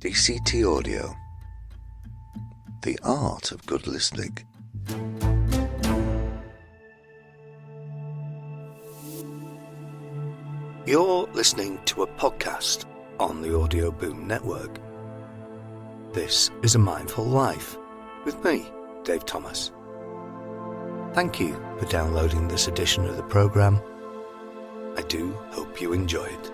DCT Audio. The art of good listening. You're listening to a podcast on the Audio Boom Network. This is A Mindful Life with me, Dave Thomas. Thank you for downloading this edition of the programme. I do hope you enjoy it.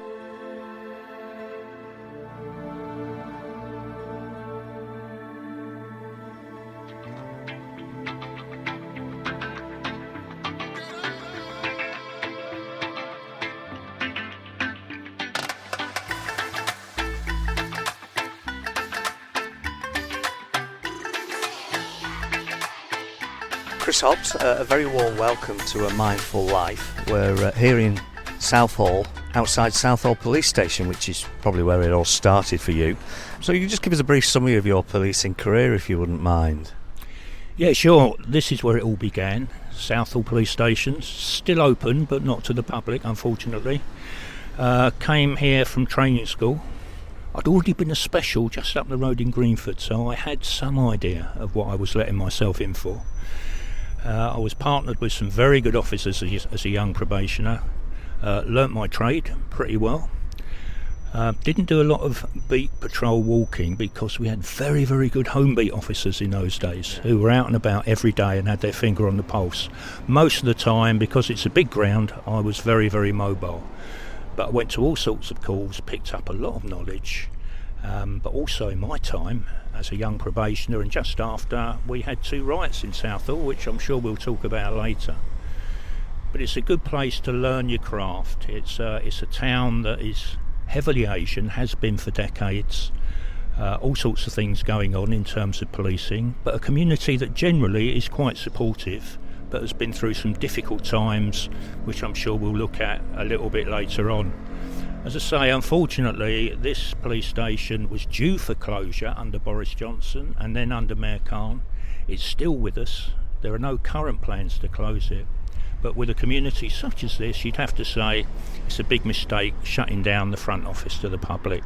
Chris Hobbs, a very warm welcome to A Mindful Life. We're here in Southall, outside Southall Police Station, which is probably where it all started for you. So you can just give us a brief summary of your policing career, if you wouldn't mind. Yeah, sure. This is where it all began. Southall Police Station, still open, but not to the public, unfortunately. Came here from training school. I'd already been a special just up the road in Greenford, so I had some idea of what I was letting myself in for. I was partnered with some very good officers as a young probationer. Learnt my trade pretty well. Didn't do a lot of beat patrol walking because we had very, very good home beat officers in those days who were out and about every day and had their finger on the pulse. Most of the time, because it's a big ground, I was very, very mobile. But I went to all sorts of calls, picked up a lot of knowledge. But also in my time as a young probationer and just after, we had 2 riots in Southall, which I'm sure we'll talk about later. But it's a good place to learn your craft. It's a town that is heavily Asian, has been for decades. All sorts of things going on in terms of policing, but a community that generally is quite supportive, but has been through some difficult times, which I'm sure we'll look at a little bit later on. As I say, unfortunately, this police station was due for closure under Boris Johnson and then under Mayor Khan. It's still with us. There are no current plans to close it. But with a community such as this, you'd have to say it's a big mistake shutting down the front office to the public.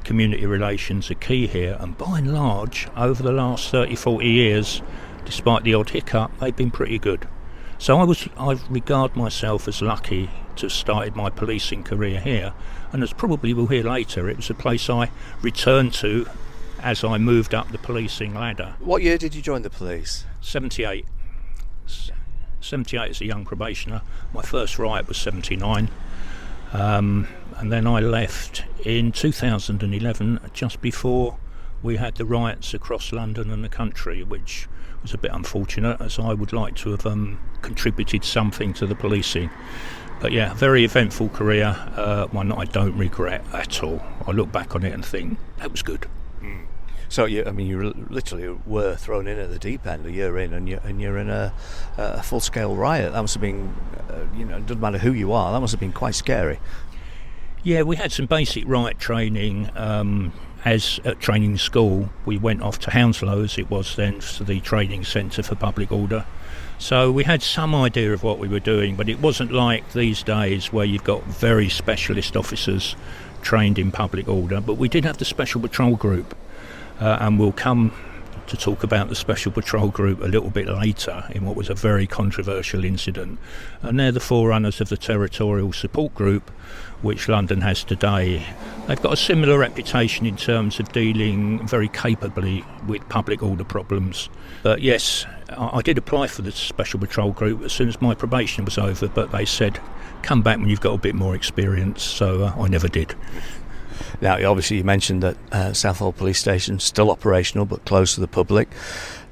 Community relations are key here, and by and large, over the last 30, 40 years, despite the odd hiccup, they've been pretty good. So I regard myself as lucky to have started my policing career here, and as probably we'll hear later, it was a place I returned to as I moved up the policing ladder. What year did you join the police? 78. 78 as a young probationer. My first riot was 79. And then I left in 2011, just before we had the riots across London and the country, which was a bit unfortunate, as I would like to have contributed something to the policing. But yeah, very eventful career, one that I don't regret at all. I look back on it and think, that was good. So you literally were thrown in at the deep end a year in, and you're in a full-scale riot. That must have been, it doesn't matter who you are, that must have been quite scary. Yeah, we had some basic riot training. As at training school, we went off to Hounslow, as it was then, to the training centre for public order. So we had some idea of what we were doing, but it wasn't like these days where you've got very specialist officers trained in public order. But we did have the Special Patrol Group, and we'll come to talk about the Special Patrol Group a little bit later in what was a very controversial incident. And they're the forerunners of the Territorial Support Group, which London has today. They've got a similar reputation in terms of dealing very capably with public order problems. But yes, I did apply for the Special Patrol Group as soon as my probation was over, but they said, come back when you've got a bit more experience, so I never did. Now, obviously you mentioned that Southall Police Station still operational but closed to the public.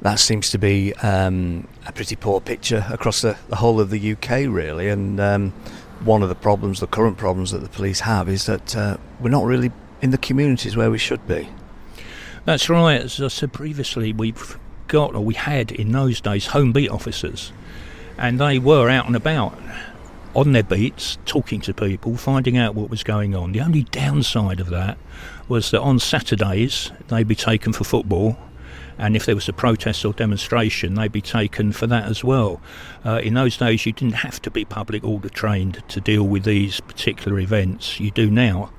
That seems to be a pretty poor picture across the whole of the UK, really, and one of the current problems that the police have is that we're not really in the communities where we should be. That's right. As I said previously, we had in those days home beat officers, and they were out and about on their beats, talking to people, finding out what was going on. The only downside of that was that on Saturdays they'd be taken for football, and if there was a protest or demonstration, they'd be taken for that as well. In those days, you didn't have to be public order trained to deal with these particular events. You do now.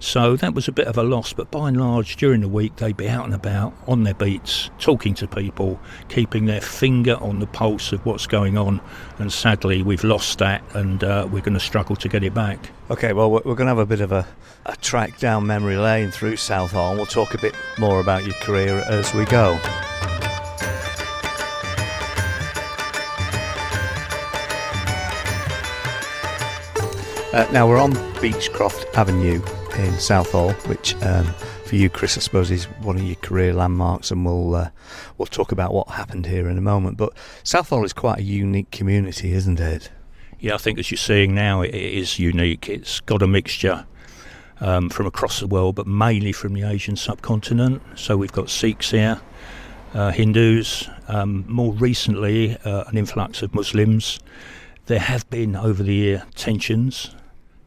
So that was a bit of a loss, but by and large during the week they'd be out and about on their beats, talking to people, keeping their finger on the pulse of what's going on, and sadly we've lost that, and we're going to struggle to get it back. Okay, well, we're going to have a bit of a track down memory lane through Southall, and we'll talk a bit more about your career as we go. Now we're on Beechcroft Avenue in Southall, which for you, Chris, I suppose is one of your career landmarks, and we'll talk about what happened here in a moment. But Southall is quite a unique community, isn't it? Yeah, I think as you're seeing now, it is unique. It's got a mixture from across the world, but mainly from the Asian subcontinent. So we've got Sikhs here, Hindus, more recently an influx of Muslims. There have been over the year tensions,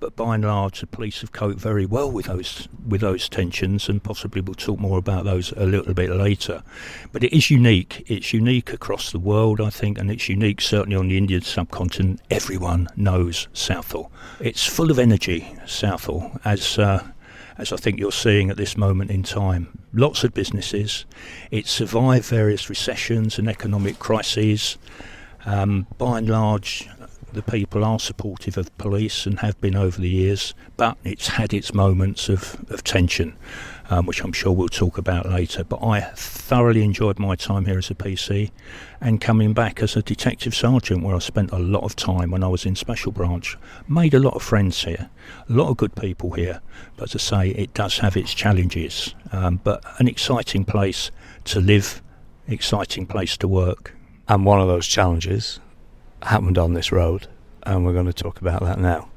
but by and large the police have coped very well with those tensions, and possibly we'll talk more about those a little bit later. But it is unique. It's unique across the world, I think, and it's unique certainly on the Indian subcontinent. Everyone knows Southall. It's full of energy, Southall, as I think you're seeing at this moment in time. Lots of businesses. It survived various recessions and economic crises. By and large, the people are supportive of police and have been over the years, but it's had its moments of tension, which I'm sure we'll talk about later. But I thoroughly enjoyed my time here as a PC, and coming back as a detective sergeant, where I spent a lot of time when I was in Special Branch. Made a lot of friends here, a lot of good people here, but as I say, it does have its challenges, but an exciting place to live, exciting place to work. And one of those challenges happened on this road, and we're going to talk about that now.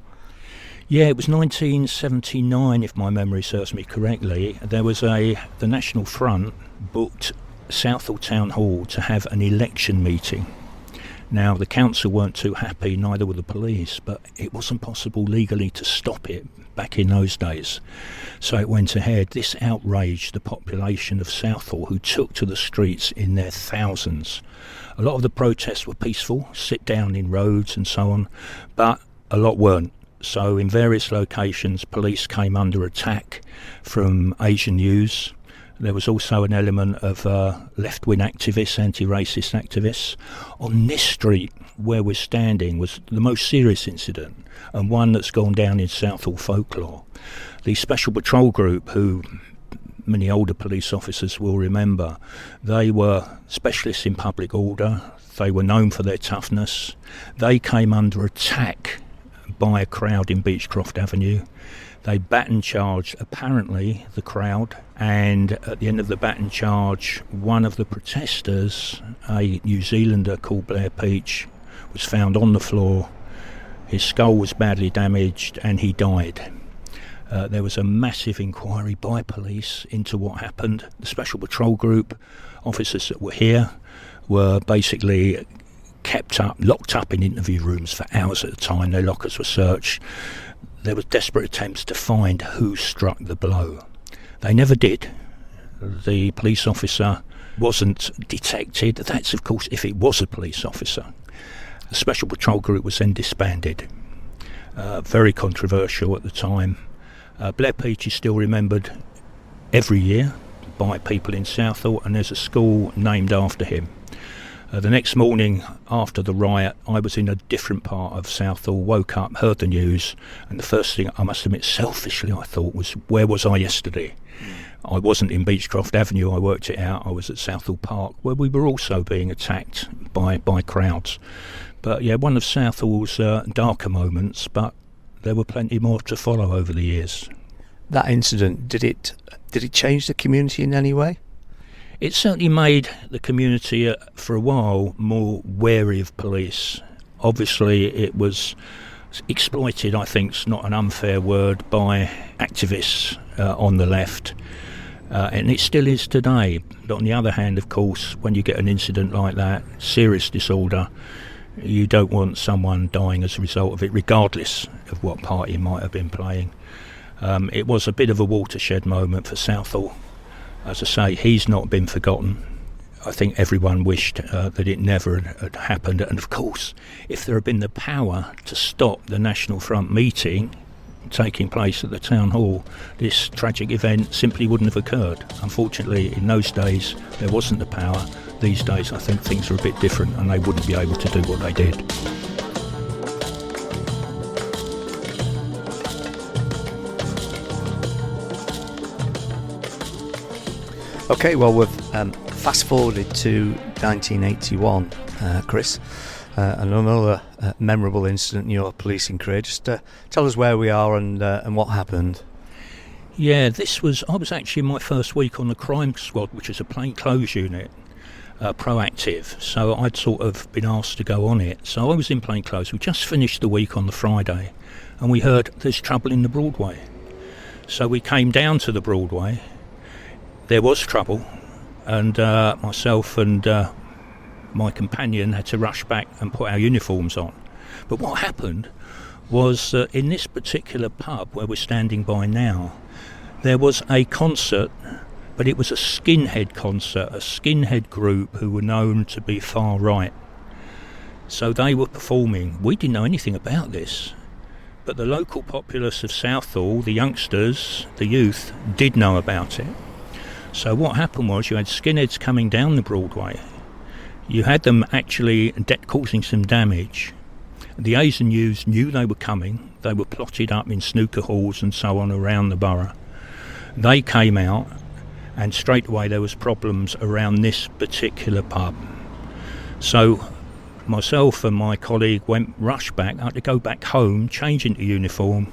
Yeah, it was 1979, if my memory serves me correctly. There was the National Front booked Southall Town Hall to have an election meeting. Now, the council weren't too happy, neither were the police, but it wasn't possible legally to stop it back in those days. So it went ahead. This outraged the population of Southall, who took to the streets in their thousands. A lot of the protests were peaceful, sit down in roads and so on, but a lot weren't. So in various locations, police came under attack from Asian youths. There was also an element of left-wing activists, anti-racist activists. On this street where we're standing was the most serious incident, and one that's gone down in Southall folklore. The Special Patrol Group, who many older police officers will remember, they were specialists in public order. They were known for their toughness. They came under attack by a crowd in Beechcroft Avenue. They baton charged, apparently, the crowd, and at the end of the baton charge, one of the protesters, a New Zealander called Blair Peach, was found on the floor. His skull was badly damaged and he died. There was a massive inquiry by police into what happened. The Special Patrol Group officers that were here were basically locked up in interview rooms for hours at a time. Their lockers were searched. There were desperate attempts to find who struck the blow. They never did. The police officer wasn't detected. That's, of course, if it was a police officer. The Special Patrol Group was then disbanded. Very controversial at the time. Blair Peach is still remembered every year by people in Southall, and there's a school named after him. The next morning after the riot, I was in a different part of Southall, woke up, heard the news, and the first thing, I must admit selfishly, I thought was, where was I yesterday? I wasn't in Beechcroft Avenue, I worked it out. I was at Southall Park, where we were also being attacked by crowds. But yeah, one of Southall's darker moments, but there were plenty more to follow over the years. That incident, did it change the community in any way? It certainly made the community for a while more wary of police. Obviously it was exploited, I think is not an unfair word, by activists on the left, and it still is today. But on the other hand, of course, when you get an incident like that, serious disorder, you don't want someone dying as a result of it, regardless of what party might have been playing. It was a bit of a watershed moment for Southall. As I say, he's not been forgotten. I think everyone wished that it never had happened. And of course, if there had been the power to stop the National Front meeting, taking place at the town hall, this tragic event simply wouldn't have occurred. Unfortunately, in those days, there wasn't the power. These days, I think things are a bit different and they wouldn't be able to do what they did. Okay, well, we've fast forwarded to 1981, Chris, and another memorable incident in your policing career. Just tell us where we are and what happened. Yeah, I was actually in my first week on the crime squad, which is a plainclothes unit, proactive. So I'd sort of been asked to go on it. So I was in plainclothes. We just finished the week on the Friday, and we heard there's trouble in the Broadway. So we came down to the Broadway. There was trouble, and myself and my companion had to rush back and put our uniforms on. But what happened was in this particular pub where we're standing by now, there was a concert, but it was a skinhead concert, a skinhead group who were known to be far right. So they were performing. We didn't know anything about this, but the local populace of Southall, the youngsters, the youth, did know about it. So what happened was you had skinheads coming down the Broadway. You had them actually causing some damage. The Asian youths knew they were coming. They were plotted up in snooker halls and so on around the borough. They came out, and straight away there was problems around this particular pub. So myself and my colleague rushed back. I had to go back home, change into uniform,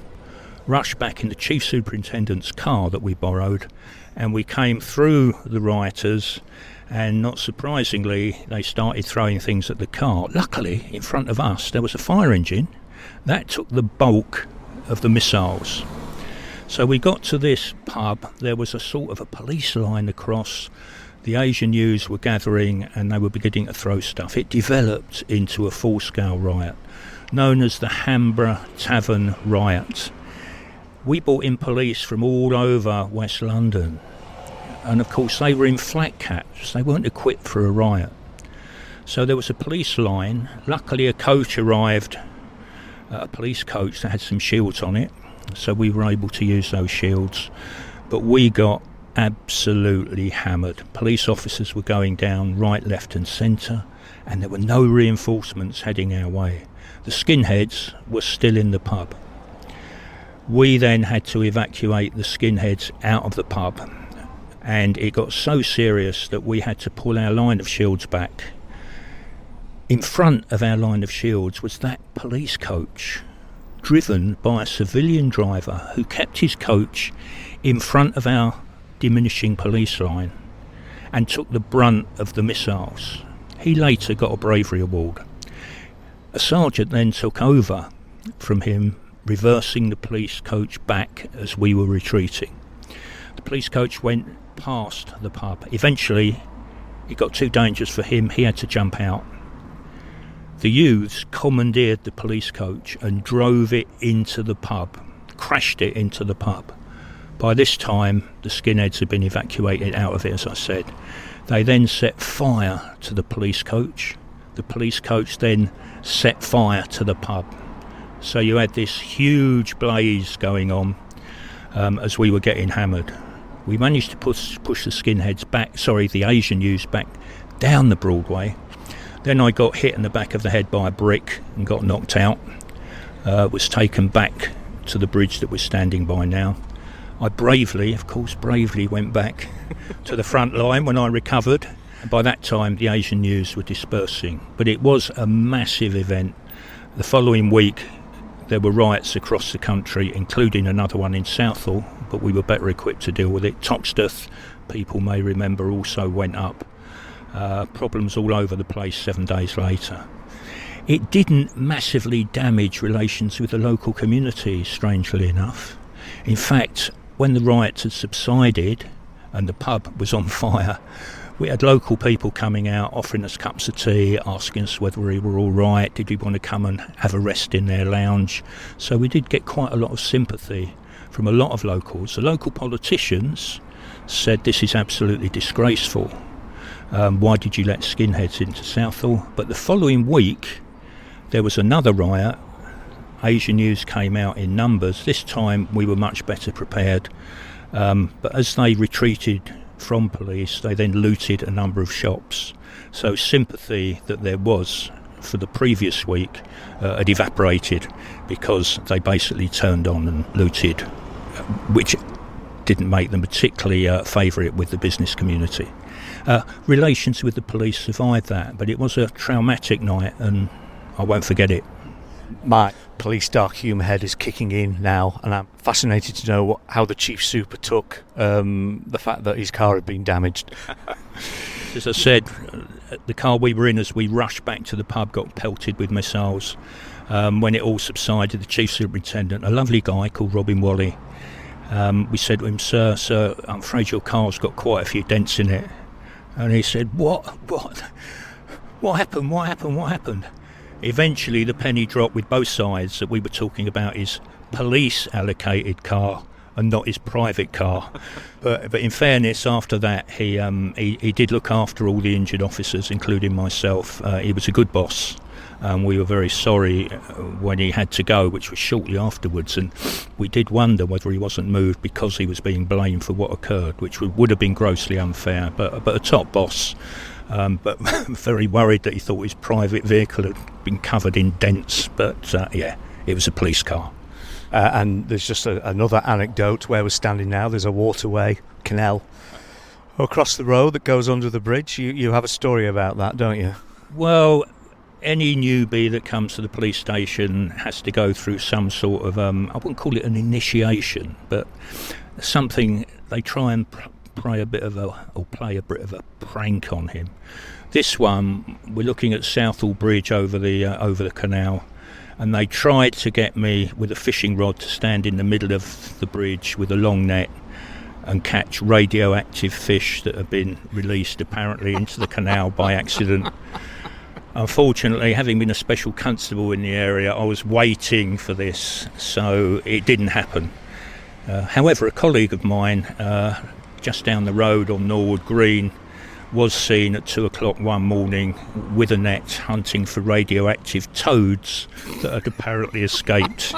rush back in the chief superintendent's car that we borrowed, and we came through the rioters, and not surprisingly they started throwing things at the car. Luckily, in front of us there was a fire engine that took the bulk of the missiles. So we got to this pub. There was a sort of a police line across. The Asian youths were gathering and they were beginning to throw stuff. It developed into a full-scale riot known as the Hambra Tavern Riot. We brought in police from all over West London, and of course they were in flat caps. They weren't equipped for a riot. So there was a police line. Luckily a coach arrived, a police coach that had some shields on it, so we were able to use those shields. But we got absolutely hammered. Police officers were going down right, left and centre, and there were no reinforcements heading our way. The skinheads were still in the pub. We then had to evacuate the skinheads out of the pub, and it got so serious that we had to pull our line of shields back. In front of our line of shields was that police coach, driven by a civilian driver who kept his coach in front of our diminishing police line and took the brunt of the missiles. He later got a bravery award. A sergeant then took over from him, reversing the police coach back as we were retreating. The police coach went past the pub. Eventually it got too dangerous for him. He had to jump out. The youths commandeered the police coach and drove it into the pub, crashed it into the pub. By this time the skinheads had been evacuated out of it, as I said. They then set fire to the police coach. The police coach then set fire to the pub. So you had this huge blaze going on as we were getting hammered. We managed to push the skinheads back, the Asian youths back down the Broadway. Then I got hit in the back of the head by a brick and got knocked out. Was taken back to the bridge that we're standing by now. I bravely went back to the front line when I recovered. And by that time the Asian youths were dispersing. But it was a massive event. The following week there were riots across the country, including another one in Southall, but we were better equipped to deal with it. Toxteth, people may remember, also went up. Problems all over the place 7 days later. It didn't massively damage relations with the local community, strangely enough. In fact, when the riots had subsided and the pub was on fire, we had local people coming out, offering us cups of tea, asking us whether we were all right, did we want to come and have a rest in their lounge. So we did get quite a lot of sympathy from a lot of locals. The local politicians said this is absolutely disgraceful. Why did you let skinheads into Southall? But the following week there was another riot Asian news came out in numbers. This time we were much better prepared. But as they retreated from police, they then looted a number of shops. So sympathy that there was for the previous week had evaporated because they basically turned on and looted, which didn't make them particularly favourite with the business community. Relations with the police survived that, but it was a traumatic night and I won't forget it. My police dark humour head is kicking in now, and I'm fascinated to know how the Chief Super took the fact that his car had been damaged. As I said, the car we were in as we rushed back to the pub got pelted with missiles. When it all subsided, the Chief Superintendent, a lovely guy called Robin Wally, we said to him, Sir, I'm afraid your car's got quite a few dents in it. And he said, What happened? Eventually the penny dropped with both sides that we were talking about his police allocated car and not his private car. But in fairness, after that he did look after all the injured officers, including myself. He was a good boss. We were very sorry when he had to go, which was shortly afterwards, and we did wonder whether he wasn't moved because he was being blamed for what occurred, which would have been grossly unfair. But a top boss. But very worried that he thought his private vehicle had been covered in dents. But it was a police car. And there's just another anecdote where we're standing now. There's a waterway, canal, across the road that goes under the bridge. You have a story about that, don't you? Well, any newbie that comes to the police station has to go through some sort of, I wouldn't call it an initiation, but something they try and play a bit of a prank on him. This one, we're looking at Southall Bridge over the canal, and they tried to get me with a fishing rod to stand in the middle of the bridge with a long net and catch radioactive fish that had been released apparently into the canal by accident. Unfortunately, having been a special constable in the area, I was waiting for this, so it didn't happen. However, a colleague of mine just down the road on Norwood Green was seen at 2 o'clock one morning with a net hunting for radioactive toads that had apparently escaped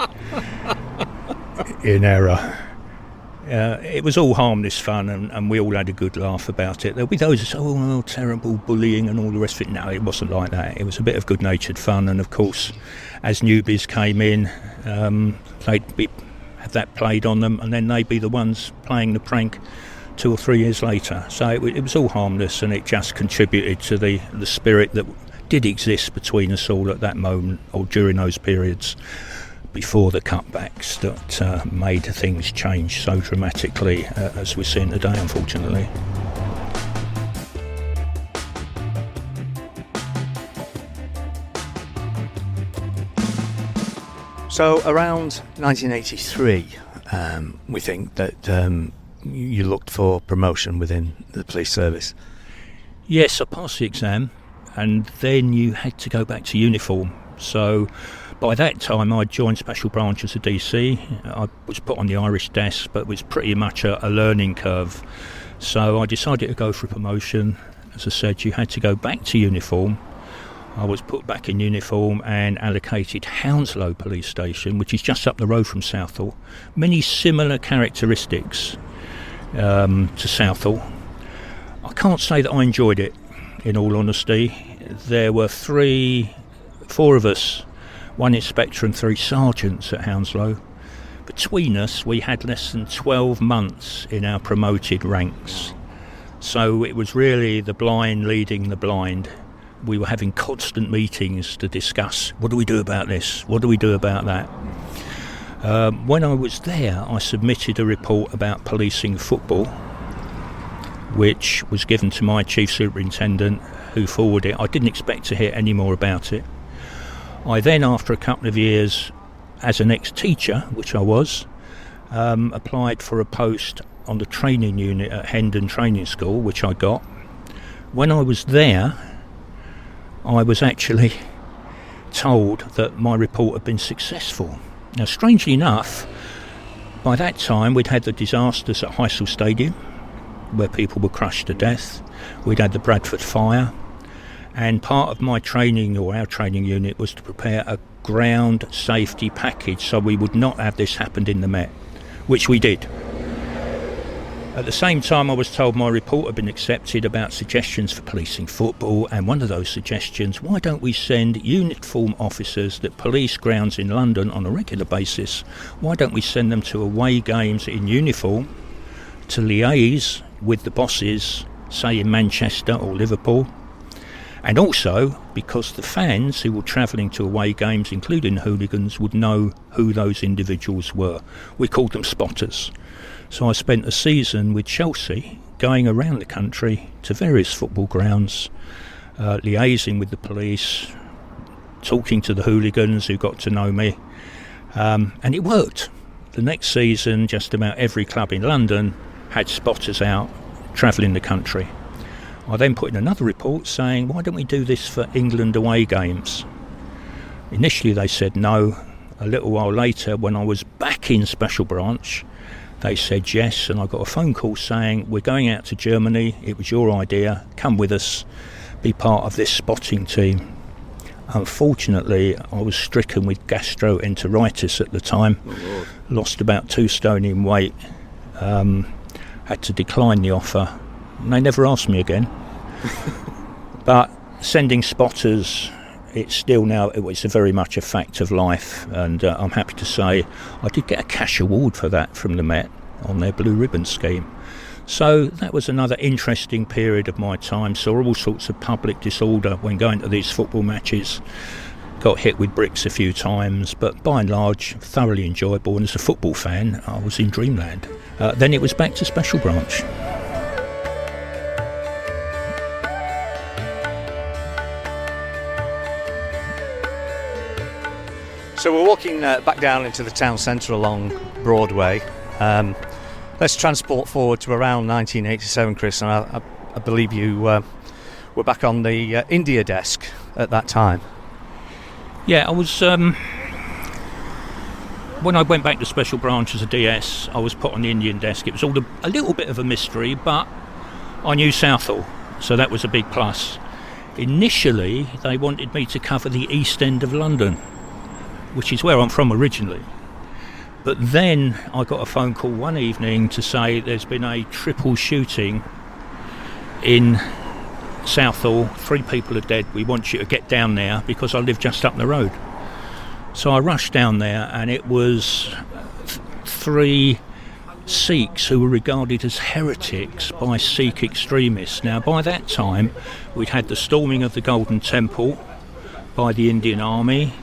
in error. It was all harmless fun, and we all had a good laugh about it. There'll be those terrible bullying and all the rest of it. No, it wasn't like that. It was a bit of good-natured fun, and of course, as newbies came in, they'd have that played on them, and then they'd be the ones playing the prank 2 or 3 years later. So it was all harmless, and it just contributed to the spirit that did exist between us all at that moment, or during those periods before the cutbacks that made things change so dramatically as we're seeing today, unfortunately. So around 1983, we think that you looked for promotion within the police service. Yes, I passed the exam, and then you had to go back to uniform. So by that time I'd joined Special Branch as a DC. I was put on the Irish desk, but it was pretty much a learning curve. So I decided to go for a promotion. As I said, you had to go back to uniform. I was put back in uniform and allocated Hounslow Police Station, which is just up the road from Southall. Many similar characteristics to Southall. I can't say that I enjoyed it, in all honesty. There were 4 of us, 1 inspector and 3 sergeants at Hounslow. Between us, we had less than 12 months in our promoted ranks. So it was really the blind leading the blind. We were having constant meetings to discuss, what do we do about this? What do we do about that? When I was there, I submitted a report about policing football, which was given to my chief superintendent, who forwarded it. I didn't expect to hear any more about it. I then, after a couple of years, as an ex-teacher, which I was, applied for a post on the training unit at Hendon Training School, which I got. When I was there, I was actually told that my report had been successful. Now, strangely enough, by that time we'd had the disasters at Heysel Stadium, where people were crushed to death. We'd had the Bradford fire, and part of my training, or our training unit, was to prepare a ground safety package, so we would not have this happened in the Met, which we did. At the same time, I was told my report had been accepted about suggestions for policing football, and one of those suggestions, why don't we send uniform officers that police grounds in London on a regular basis, why don't we send them to away games in uniform to liaise with the bosses, say in Manchester or Liverpool, and also because the fans who were travelling to away games, including hooligans, would know who those individuals were. We called them spotters. So I spent a season with Chelsea going around the country to various football grounds, liaising with the police, talking to the hooligans who got to know me, and it worked. The next season, just about every club in London had spotters out travelling the country. I then put in another report saying, why don't we do this for England away games? Initially they said no. A little while later, when I was back in Special Branch, they said yes, and I got a phone call saying, we're going out to Germany, it was your idea, come with us, be part of this spotting team. Unfortunately, I was stricken with gastroenteritis at the time, lost about 2 stone in weight, had to decline the offer, and they never asked me again. But sending spotters, it's still now, it's very much a fact of life, and I'm happy to say I did get a cash award for that from the Met on their blue ribbon scheme. So that was another interesting period of my time. Saw all sorts of public disorder when going to these football matches. Got hit with bricks a few times, but by and large thoroughly enjoyable, and as a football fan I was in dreamland. Then it was back to Special Branch. So we're walking back down into the town centre along Broadway. Let's transport forward to around 1987, Chris, and I believe you were back on the India desk at that time. Yeah, I was... when I went back to Special Branch as a DS, I was put on the Indian desk. It was all a little bit of a mystery, but I knew Southall, so that was a big plus. Initially, they wanted me to cover the East End of London, which is where I'm from originally. But then I got a phone call one evening to say there's been a triple shooting in Southall, 3 people are dead, we want you to get down there, because I live just up the road. So I rushed down there, and it was 3 Sikhs who were regarded as heretics by Sikh extremists. Now by that time we'd had the storming of the Golden Temple by the Indian Army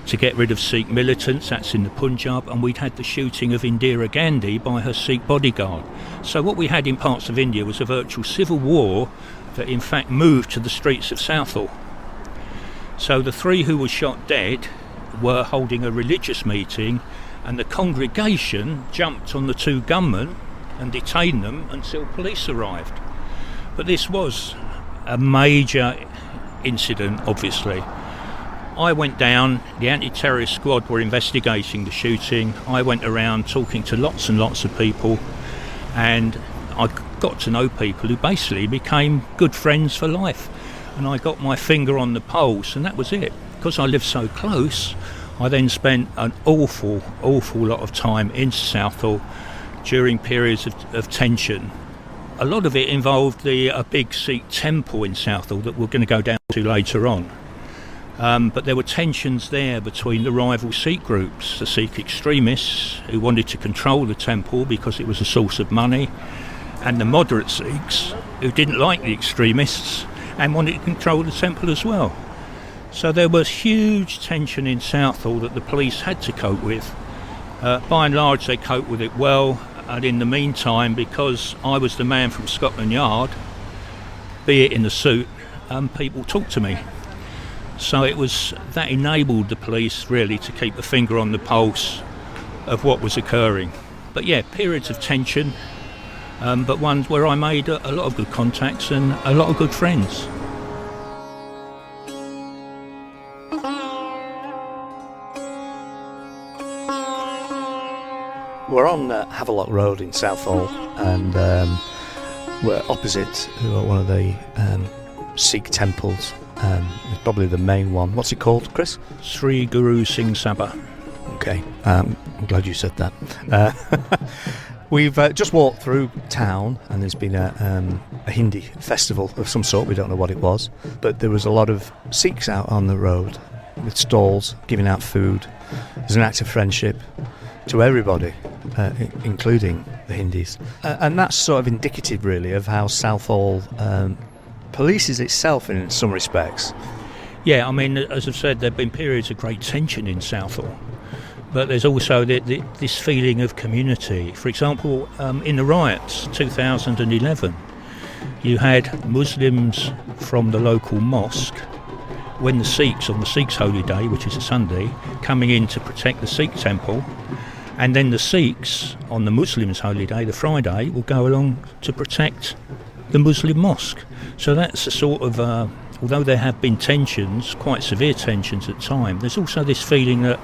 to get rid of Sikh militants, that's in the Punjab, and we'd had the shooting of Indira Gandhi by her Sikh bodyguard. So what we had in parts of India was a virtual civil war that in fact moved to the streets of Southall. So the 3 who were shot dead were holding a religious meeting, and the congregation jumped on the 2 gunmen and detained them until police arrived. But this was a major incident, obviously. I went down, the anti-terrorist squad were investigating the shooting. I went around talking to lots and lots of people, and I got to know people who basically became good friends for life. And I got my finger on the pulse, and that was it. Because I lived so close, I then spent an awful lot of time in Southall during periods of tension. A lot of it involved a big Sikh temple in Southall that we're going to go down to later on. But there were tensions there between the rival Sikh groups, the Sikh extremists who wanted to control the temple because it was a source of money, and the moderate Sikhs who didn't like the extremists and wanted to control the temple as well. So there was huge tension in Southall that the police had to cope with. By and large they coped with it well, and in the meantime, because I was the man from Scotland Yard, be it in the suit, people talked to me. So that enabled the police really to keep a finger on the pulse of what was occurring. But yeah, periods of tension, but ones where I made a lot of good contacts and a lot of good friends. We're on Havelock Road in Southall, and we're opposite one of the Sikh temples. It's probably the main one. What's it called, Chris? Sri Guru Singh Sabha. Okay, I'm glad you said that. We've just walked through town, and there's been a Hindi festival of some sort. We don't know what it was, but there was a lot of Sikhs out on the road with stalls giving out food as an act of friendship to everybody, including the Hindis. And that's sort of indicative, really, of how Southall polices itself in some respects. Yeah, I mean, as I've said, there have been periods of great tension in Southall, but there's also this feeling of community. For example, in the riots 2011, you had Muslims from the local mosque, when the Sikhs, on the Sikhs' holy day, which is a Sunday, coming in to protect the Sikh temple, and then the Sikhs, on the Muslims' holy day, the Friday, will go along to protect the Muslim mosque. So that's a sort of, although there have been tensions, quite severe tensions at times, there's also this feeling that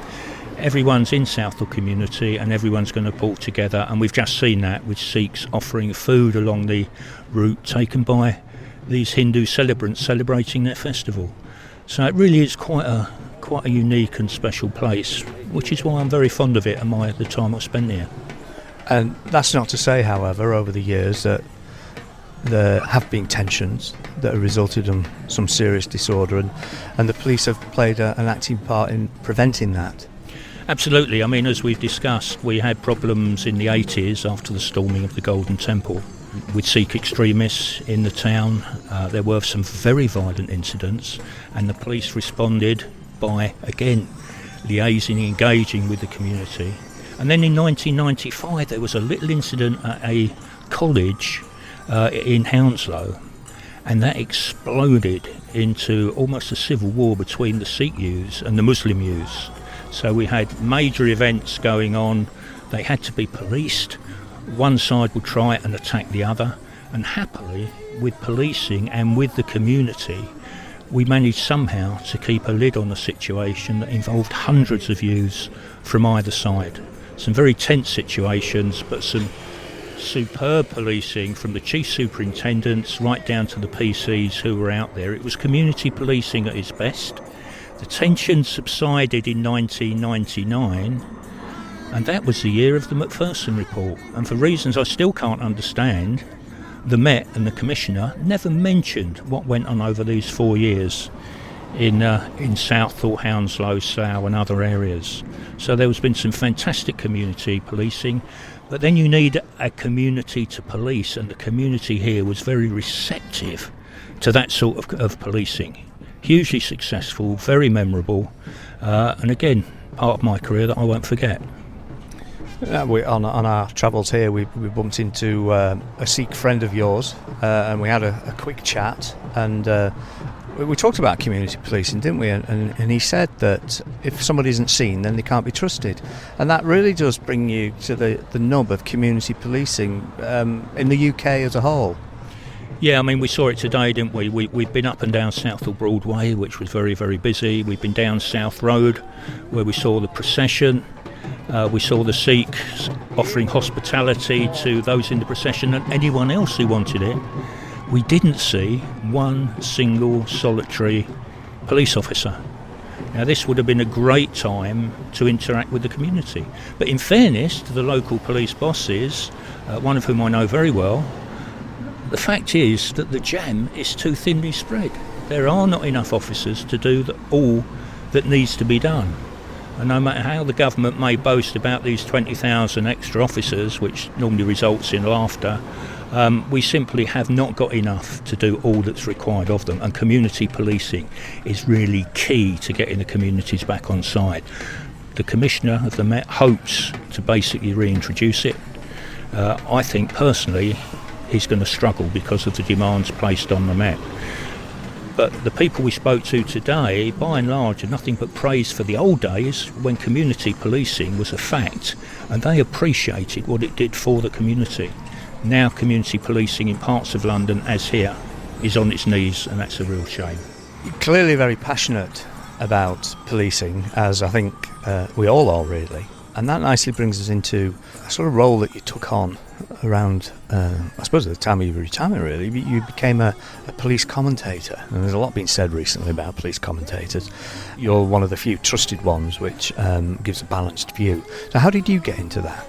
everyone's in Southall community and everyone's going to pull together, and we've just seen that with Sikhs offering food along the route taken by these Hindu celebrants celebrating their festival. So it really is quite a unique and special place, which is why I'm very fond of it and the time I've spent here. And that's not to say, however, over the years that there have been tensions that have resulted in some serious disorder, and the police have played an active part in preventing that. Absolutely. I mean, as we've discussed, we had problems in the 80s after the storming of the Golden Temple with Sikh extremists in the town. There were some very violent incidents, and the police responded by, again, liaising, engaging with the community. And then in 1995 there was a little incident at a college in Hounslow, and that exploded into almost a civil war between the Sikh youths and the Muslim youths. So we had major events going on. They had to be policed. One side would try and attack the other, and happily, with policing and with the community, we managed somehow to keep a lid on the situation that involved hundreds of youths from either side. Some very tense situations, but some superb policing from the chief superintendents right down to the PCs who were out there. It was community policing at its best. The tension subsided in 1999, and that was the year of the Macpherson report. And for reasons I still can't understand, the Met and the Commissioner never mentioned what went on over these 4 years in Southall, Hounslow, Slough and other areas. So there has been some fantastic community policing, but then you need a community to police, and the community here was very receptive to that sort of policing. Hugely successful, very memorable, and again, part of my career that I won't forget. On our travels here, we bumped into a Sikh friend of yours, and we had a quick chat, and we talked about community policing, didn't we? And he said that if somebody isn't seen, then they can't be trusted, and that really does bring you to the nub of community policing in the UK as a whole. Yeah, I mean, we saw it today, didn't we? We've been up and down Southall Broadway, which was very, very busy. We've been down South Road, where we saw the procession. We saw the Sikhs offering hospitality to those in the procession and anyone else who wanted it. We didn't see one single solitary police officer. Now, this would have been a great time to interact with the community. But in fairness to the local police bosses, one of whom I know very well, the fact is that the jam is too thinly spread. There are not enough officers to do all that needs to be done. And no matter how the government may boast about these 20,000 extra officers, which normally results in laughter, we simply have not got enough to do all that's required of them. And community policing is really key to getting the communities back on side. The Commissioner of the Met hopes to basically reintroduce it. I think personally he's going to struggle because of the demands placed on the Met. But the people we spoke to today, by and large, are nothing but praise for the old days when community policing was a fact, and they appreciated what it did for the community. Now community policing in parts of London, as here, is on its knees, and that's a real shame. You're clearly very passionate about policing, as I think we all are, really. And that nicely brings us into a sort of role that you took on around, I suppose, at the time of your retirement, really. You became a police commentator. And there's a lot been said recently about police commentators. You're one of the few trusted ones, which gives a balanced view. So how did you get into that?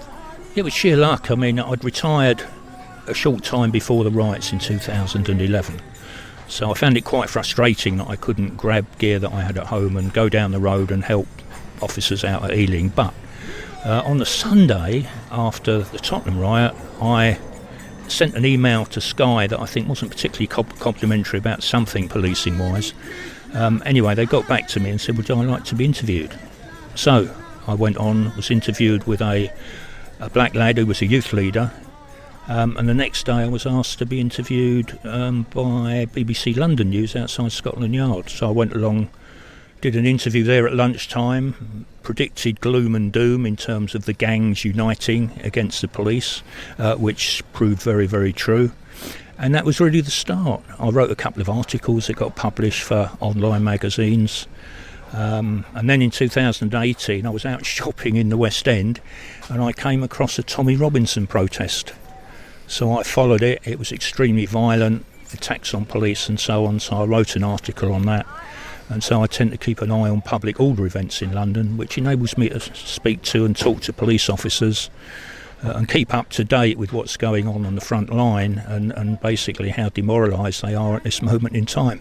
It was sheer luck. I mean, I'd retired a short time before the riots in 2011. So I found it quite frustrating that I couldn't grab gear that I had at home and go down the road and help officers out at Ealing. But on the Sunday after the Tottenham riot, I sent an email to Sky that I think wasn't particularly complimentary about something policing-wise. Anyway, they got back to me and said, would I like to be interviewed? So I went on, was interviewed with a black lad who was a youth leader, and the next day I was asked to be interviewed by BBC London News outside Scotland Yard. So I went along, did an interview there at lunchtime, predicted gloom and doom in terms of the gangs uniting against the police, which proved very, very true. And that was really the start. I wrote a couple of articles that got published for online magazines. And then in 2018 I was out shopping in the West End and I came across a Tommy Robinson protest. So I followed it. It was extremely violent, attacks on police and so on, so I wrote an article on that. And so I tend to keep an eye on public order events in London, which enables me to speak to and talk to police officers and keep up to date with what's going on the front line and basically how demoralised they are at this moment in time.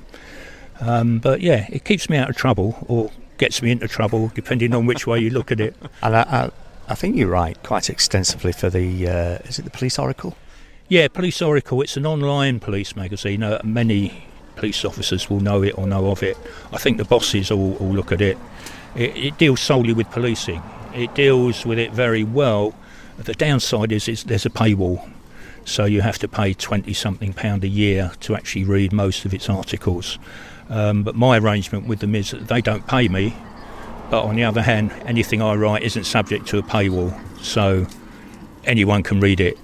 But yeah, it keeps me out of trouble, or gets me into trouble, depending on which way you look at it. And I think you write quite extensively for the, is it the Police Oracle? Yeah, Police Oracle. It's an online police magazine. Many police officers will know it or know of it. I think the bosses all look at it. It deals solely with policing. It deals with it very well. The downside is there's a paywall. So you have to pay £20-something a year to actually read most of its articles. But my arrangement with them is that they don't pay me, but on the other hand, anything I write isn't subject to a paywall, so anyone can read it.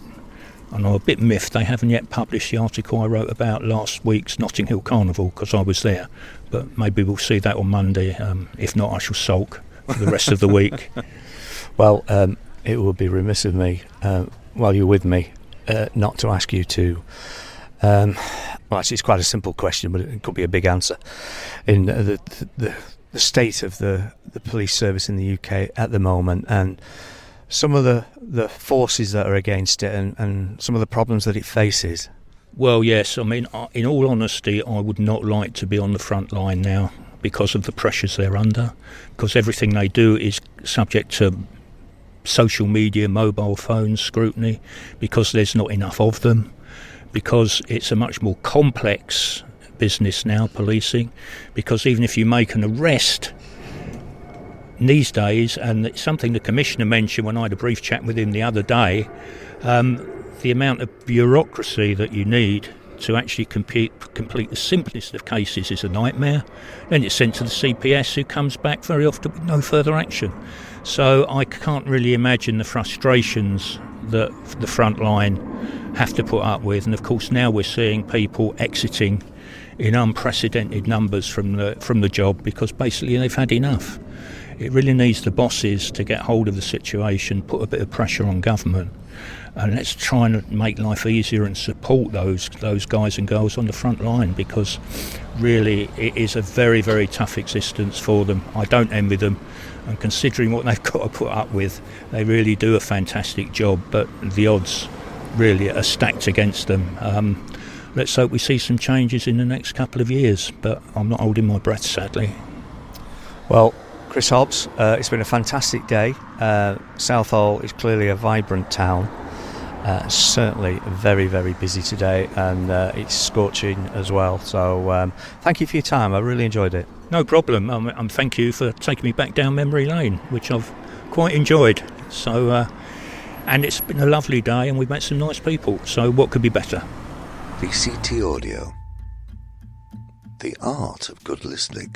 And I'm a bit miffed they haven't yet published the article I wrote about last week's Notting Hill Carnival, because I was there. But maybe we'll see that on Monday. If not, I shall sulk for the rest of the week. Well, it would be remiss of me, while you're with me, not to ask you to... well, actually, it's quite a simple question, but it could be a big answer. In the state of the police service in the UK at the moment, and some of the forces that are against it, and some of the problems that it faces. Well, yes. I mean, in all honesty, I would not like to be on the front line now because of the pressures they're under, because everything they do is subject to social media, mobile phone scrutiny, because there's not enough of them, because it's a much more complex business now, policing, because even if you make an arrest these days, and it's something the Commissioner mentioned when I had a brief chat with him the other day, the amount of bureaucracy that you need to actually complete the simplest of cases is a nightmare. Then it's sent to the CPS, who comes back very often with no further action. So I can't really imagine the frustrations that the front line have to put up with. And of course now we're seeing people exiting in unprecedented numbers from the job, because basically they've had enough. It really needs the bosses to get hold of the situation, put a bit of pressure on government, and let's try and make life easier and support those guys and girls on the front line, because really it is a very, very tough existence for them. I don't envy them, and considering what they've got to put up with, they really do a fantastic job, but the odds really are stacked against them. Let's hope we see some changes in the next couple of years, but I'm not holding my breath, sadly. Well, Chris Hobbs, it's been a fantastic day. Southall is clearly a vibrant town. Certainly very, very busy today, and it's scorching as well. So thank you for your time. I really enjoyed it. No problem. Thank you for taking me back down memory lane, which I've quite enjoyed. So, and it's been a lovely day, and we've met some nice people. So what could be better? VCT Audio. The art of good listening.